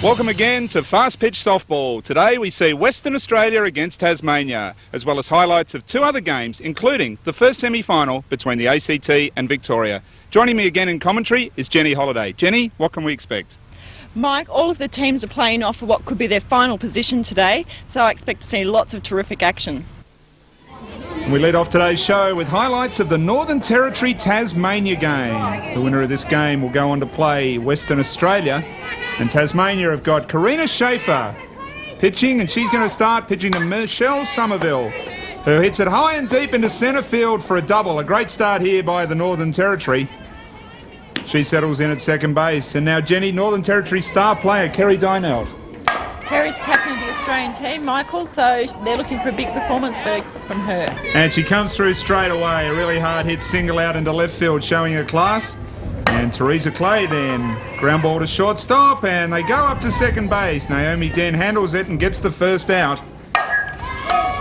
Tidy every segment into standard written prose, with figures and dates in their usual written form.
Welcome again to Fast Pitch Softball. Today we see Western Australia against Tasmania, as well as highlights of two other games, including the first semi-final between the ACT and Victoria. Joining me again in commentary is Jenny Holliday. Jenny, what can we expect? Mike, all of the teams are playing off for what could be their final position today, so I expect to see lots of terrific action. We lead off today's show with highlights of the Northern Territory Tasmania game. The winner of this game will go on to play Western Australia. And Tasmania have got Karina Schaefer pitching, and she's going to start pitching to Michelle Somerville, who hits it high and deep into centre field for a double. A great start here by the Northern Territory. She settles in at second base. And now Jenny, Northern Territory star player Kerry Dynelt. Kerry's captain of the Australian team, Michael, so they're looking for a big performance from her. And she comes through straight away. A really hard hit single out into left field, showing her class. And Teresa Clay then, ground ball to shortstop, and they go up to second base. Naomi Den handles it and gets the first out.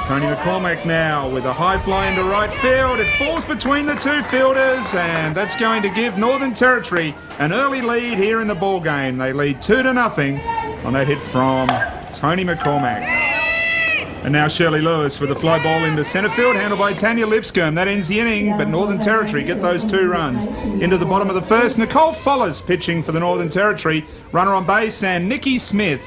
Tony McCormack now with a high fly into right field. It falls between the two fielders, and that's going to give Northern Territory an early lead here in the ball game. They lead 2-0 on that hit from Tony McCormack. And now Shirley Lewis with a fly ball into centre field, handled by Tanya Lipscomb. That ends the inning, but Northern Territory get those 2 runs. Into the bottom of the first, Nicole Follis pitching for the Northern Territory. Runner on base, and Nikki Smith.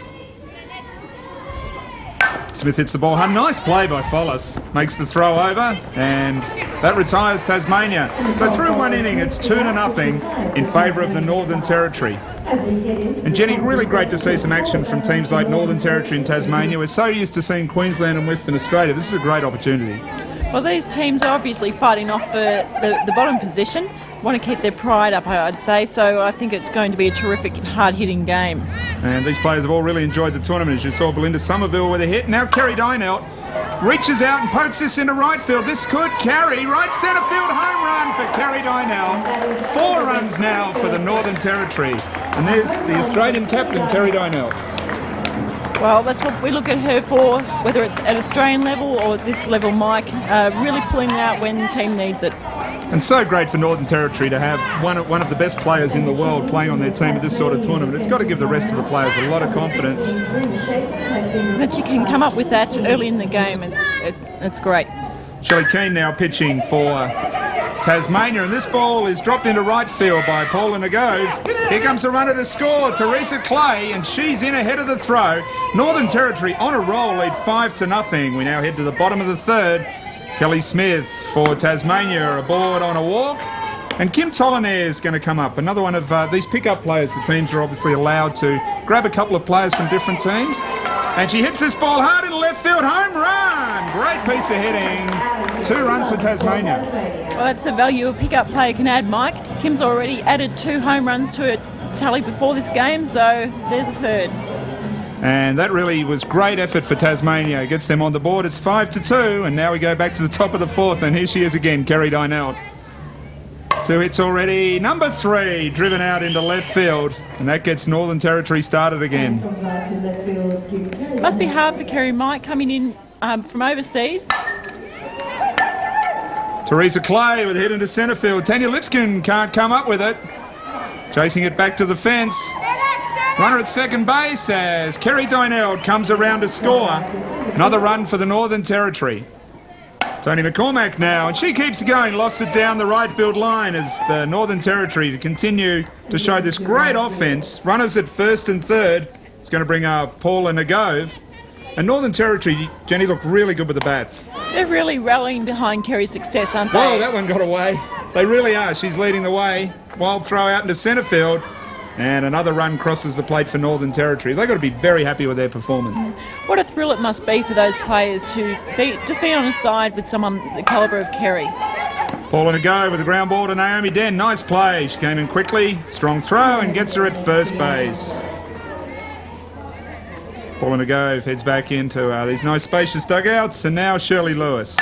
Smith hits the ball home. Nice play by Follis. Makes the throw over, and that retires Tasmania. So through one inning, it's 2-0 in favour of the Northern Territory. And Jenny, really great to see some action from teams like Northern Territory and Tasmania. We're so used to seeing Queensland and Western Australia. This is a great opportunity. Well, these teams are obviously fighting off for the bottom position. Want to keep their pride up, I'd say, so I think it's going to be a terrific, hard-hitting game. And these players have all really enjoyed the tournament. As you saw Belinda Somerville with a hit. Now Kerry Dynelt reaches out and pokes this into right field. This could carry. Right centre field home run for Kerry Dynelt. 4 runs now for the Northern Territory. And there's the Australian captain, Kerry Dynelt. Well, that's what we look at her for, whether it's at Australian level or this level, Mike, really pulling it out when the team needs it. And so great for Northern Territory to have one of the best players in the world playing on their team at this sort of tournament. It's got to give the rest of the players a lot of confidence. That you can come up with that early in the game, it's great. Shelley Keane now pitching for Tasmania, and this ball is dropped into right field by Paula Ngove. Here comes a runner to score, Teresa Clay, and she's in ahead of the throw. Northern Territory on a roll, lead 5-0. We now head to the bottom of the third. Kelly Smith for Tasmania aboard on a walk. And Kim Tollinaire is going to come up. Another one of these pickup players. The teams are obviously allowed to grab a couple of players from different teams. And she hits this ball hard into left field. Home run! Great piece of hitting. 2 runs for Tasmania. Well, that's the value a pickup player can add, Mike. Kim's already added 2 home runs to her tally before this game, so there's a third. And that really was great effort for Tasmania. It gets them on the board. It's 5-2, and now we go back to the top of the fourth, and here she is again, Kerry Dynelt. 2 hits already. Number 3 driven out into left field, and that gets Northern Territory started again. Must be hard for Kerry, Mike, coming in from overseas. Teresa Clay with a hit into centre field. Tanya Lipscomb can't come up with it. Chasing it back to the fence. Runner at second base as Kerry Dynelt comes around to score. Another run for the Northern Territory. Tony McCormack now, and she keeps going, lost it down the right field line as the Northern Territory to continue to show this great offence. Runners at first and third. It's going to bring up Paula Ngove. And Northern Territory, Jenny, look really good with the bats. They're really rallying behind Kerry's success, aren't they? Whoa, that one got away. They really are. She's leading the way. Wild throw out into centre field. And another run crosses the plate for Northern Territory. They've got to be very happy with their performance. What a thrill it must be for those players to be on a side with someone the calibre of Kerry. Paula Ngove with a ground ball to Naomi Den. Nice play. She came in quickly. Strong throw and gets her at first base. Paula Ngove heads back into these nice spacious dugouts. And now Shirley Lewis.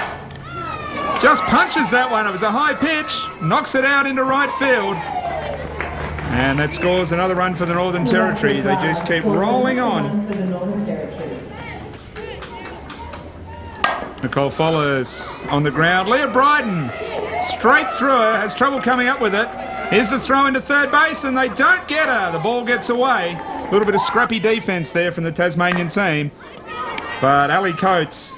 Just punches that one. It was a high pitch. Knocks it out into right field. And that scores another run for the Northern Territory. They just keep rolling on. Nicole Follis on the ground. Leah Bryden straight through her. Has trouble coming up with it. Here's the throw into third base and they don't get her. The ball gets away. A little bit of scrappy defence there from the Tasmanian team. But Ali Coates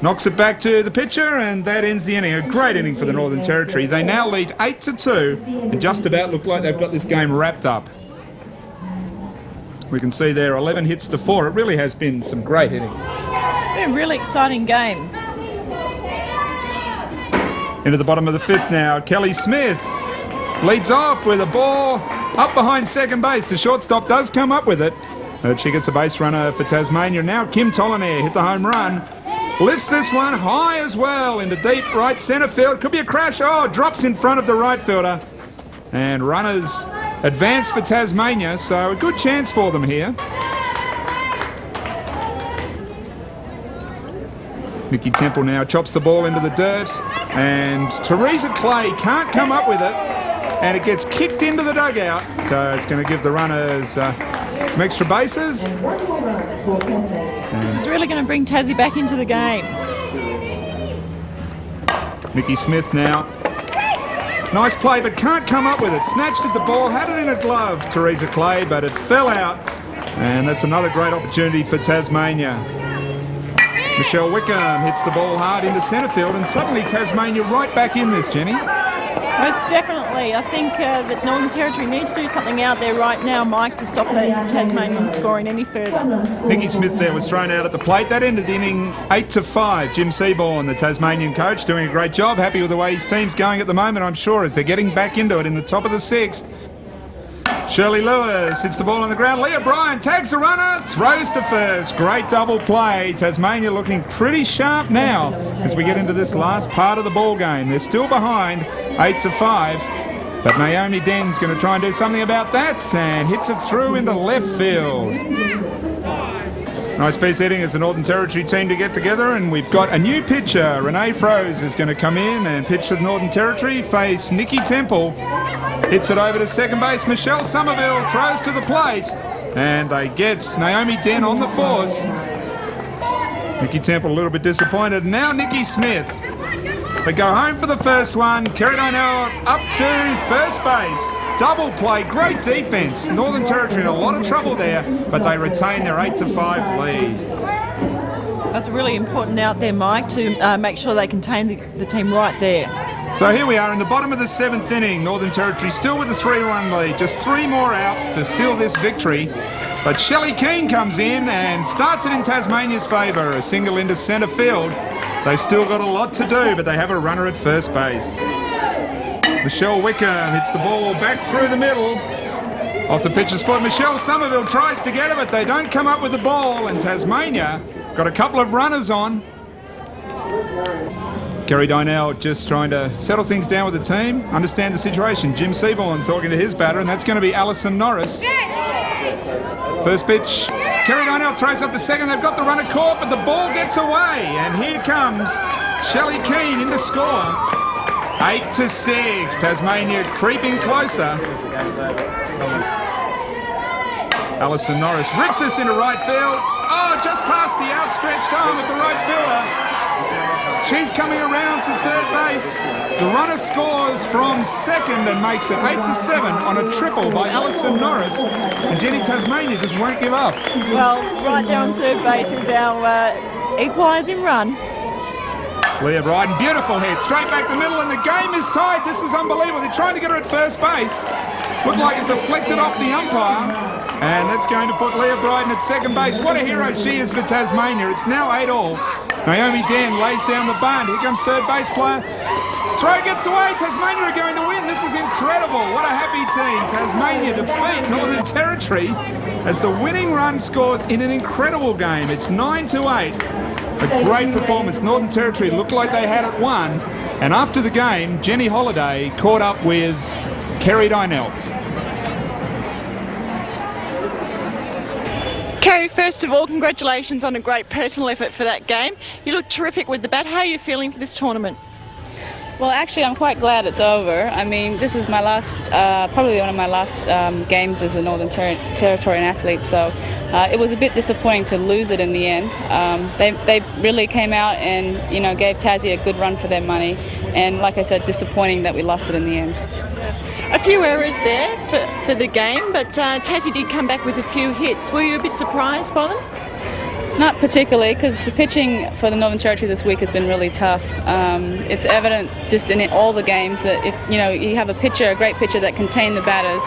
knocks it back to the pitcher and that ends the inning. A great inning for the Northern Territory. They now lead 8-2 and just about look like they've got this game wrapped up. We can see there 11 hits to 4. It really has been some great hitting. A really exciting game. Into the bottom of the fifth now. Kelly Smith leads off with a ball up behind second base. The shortstop does come up with it. But she gets a base runner for Tasmania. Now Kim Tollineer hit the home run. Lifts this one high as well into deep right centre field. Could be a crash. Oh, drops in front of the right fielder. And runners advance for Tasmania, so a good chance for them here. Nikki Temple now chops the ball into the dirt. And Teresa Clay can't come up with it. And it gets kicked into the dugout. So it's going to give the runners some extra bases. This is really going to bring Tassie back into the game. Nikki Smith now. Nice play, but can't come up with it. Snatched at the ball, had it in a glove, Teresa Clay, but it fell out. And that's another great opportunity for Tasmania. Michelle Wickham hits the ball hard into centre field, and suddenly Tasmania right back in this, Jenny. Most definitely. I think that Northern Territory need to do something out there right now, Mike, to stop the Tasmanians scoring any further. Nikki Smith there was thrown out at the plate. That ended the inning 8-5. Jim Seaborn, the Tasmanian coach, doing a great job. Happy with the way his team's going at the moment, I'm sure, as they're getting back into it in the top of the sixth. Shirley Lewis hits the ball on the ground. Leah Bryan tags the runner, throws to first. Great double play. Tasmania looking pretty sharp now as we get into this last part of the ball game. They're still behind 8-5, but Naomi Den's going to try and do something about that and hits it through into left field. Nice piece hitting as the Northern Territory team to get together, and we've got a new pitcher. Renee Froese is going to come in and pitch to the Northern Territory, face Nikki Temple. Hits it over to second base. Michelle Somerville throws to the plate, and they get Naomi Den on the force. Nikki Temple a little bit disappointed. Now Nikki Smith. They go home for the first one. Kerry Donnell up to first base. Double play, great defence. Northern Territory in a lot of trouble there, but they retain their 8-5 lead. That's really important out there, Mike, to make sure they contain the team right there. So here we are in the bottom of the seventh inning. Northern Territory still with a 3-run lead. Just 3 more outs to seal this victory. But Shelley Keane comes in and starts it in Tasmania's favour. A single into centre field. They've still got a lot to do, but they have a runner at first base. Michelle Wickham hits the ball back through the middle. Off the pitcher's foot, Michelle Somerville tries to get it, but they don't come up with the ball, and Tasmania got a couple of runners on. Kerry Donnell just trying to settle things down with the team, understand the situation. Jim Seaborn talking to his batter, and that's going to be Alison Norris. First pitch, Kerry Donnell throws up to second. They've got the runner caught, but the ball gets away, and here comes Shelley Keane in to score. 8-6, Tasmania creeping closer. Alison Norris rips this into right field. Oh, just past the outstretched arm of the right fielder. She's coming around to third base. The runner scores from second and makes it 8-7 on a triple by Alison Norris. And Jenny, Tasmania just won't give up. Well, right there on third base is our equalising run. Leah Bryden, beautiful hit, straight back the middle, and the game is tied. This is unbelievable. They're trying to get her at first base. Looked like it deflected off the umpire, and that's going to put Leah Bryden at second base. What a hero she is for Tasmania. It's now 8-all. Naomi Den lays down the bunt. Here comes third base player. Throw gets away. Tasmania are going to win. This is incredible. What a happy team. Tasmania defeat Northern Territory as the winning run scores in an incredible game. It's 9-8. A great performance. Northern Territory looked like they had it won. And after the game, Jenny Holiday caught up with Kerry Donnell. Kerry, first of all, congratulations on a great personal effort for that game. You look terrific with the bat. How are you feeling for this tournament? Well, actually, I'm quite glad it's over. I mean, this is my last, probably one of my last games as a Northern Territorian athlete, so it was a bit disappointing to lose it in the end. They really came out and, you know, gave Tassie a good run for their money, and like I said, disappointing that we lost it in the end. A few errors there for the game, but Tassie did come back with a few hits. Were you a bit surprised by them? Not particularly, because the pitching for the Northern Territory this week has been really tough. It's evident just in all the games that if you have a great pitcher that contain the batters,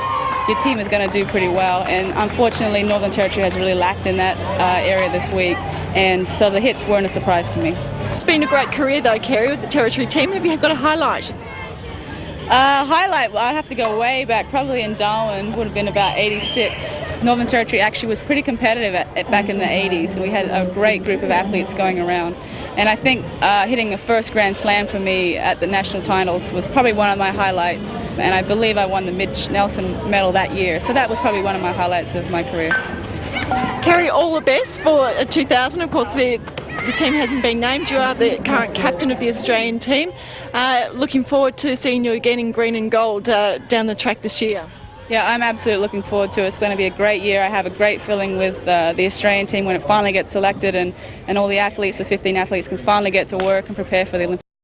your team is going to do pretty well. And unfortunately, Northern Territory has really lacked in that area this week, and so the hits weren't a surprise to me. It's been a great career though, Kerry, with the Territory team. Have you got a highlight? Highlight, well, I'd have to go way back, probably in Darwin, would have been about 86. Northern Territory actually was pretty competitive back in the 80s. We had a great group of athletes going around. And I think hitting the first Grand Slam for me at the national titles was probably one of my highlights. And I believe I won the Mitch Nelson medal that year. So that was probably one of my highlights of my career. Kerry, all the best for 2000. Of course, the team hasn't been named. You are the current captain of the Australian team. Looking forward to seeing you again in green and gold down the track this year. Yeah, I'm absolutely looking forward to it. It's going to be a great year. I have a great feeling with the Australian team when it finally gets selected and all the athletes, the 15 athletes, can finally get to work and prepare for the Olympics.